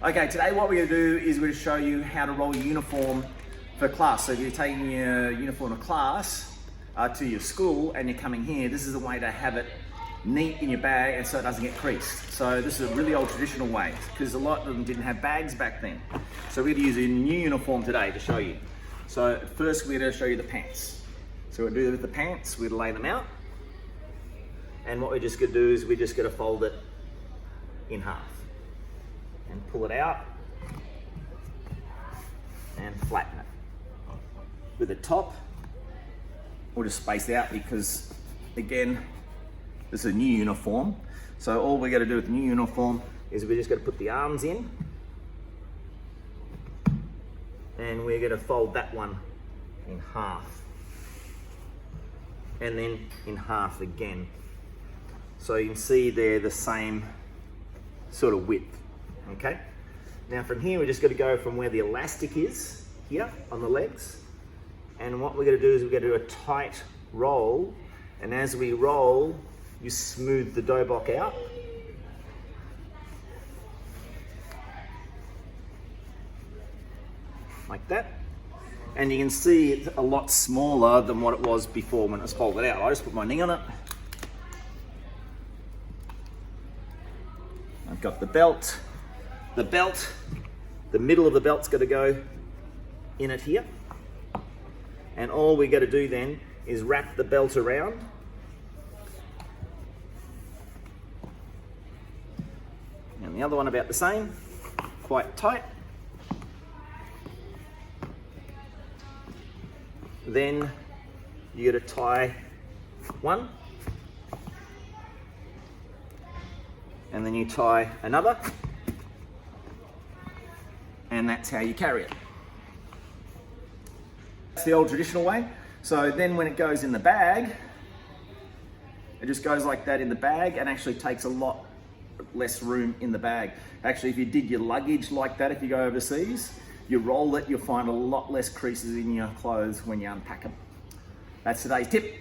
Okay, today what we're going to do is we're going to show you how to roll your uniform for class. So if you're taking your uniform to class, to your school, and you're coming here, this is a way to have it neat in your bag and so it doesn't get creased. So this is a really old traditional way because a lot of them didn't have bags back then. So we're going to use a new uniform today to show you. So first we're going to show you the pants. So what we do with the pants, we're going to lay them out. And what we're just going to do is we're just going to fold it in half. And pull it out and flatten it. With the top, we'll just space out because, again, this is a new uniform. So all we're going to do with the new uniform is we're just going to put the arms in and we're going to fold that one in half and then in half again. So you can see they're the same sort of width. Okay, now from here we're just going to go from where the elastic is here on the legs, and what we're going to do is we're going to do a tight roll, and as we roll you smooth the Dobok out like that, and you can see it's a lot smaller than what it was before when it was folded out. I just put my knee on it. I've got the belt. The middle of the belt's got to go in it here. And all we got to do then is wrap the belt around. And the other one about the same, quite tight. Then you got to tie one. And then you tie another. And that's how you carry it. That's the old traditional way. So then when it goes in the bag, it just goes like that in the bag and actually takes a lot less room in the bag. Actually, if you did your luggage like that, if you go overseas, you roll it, you'll find a lot less creases in your clothes when you unpack them. That's today's tip.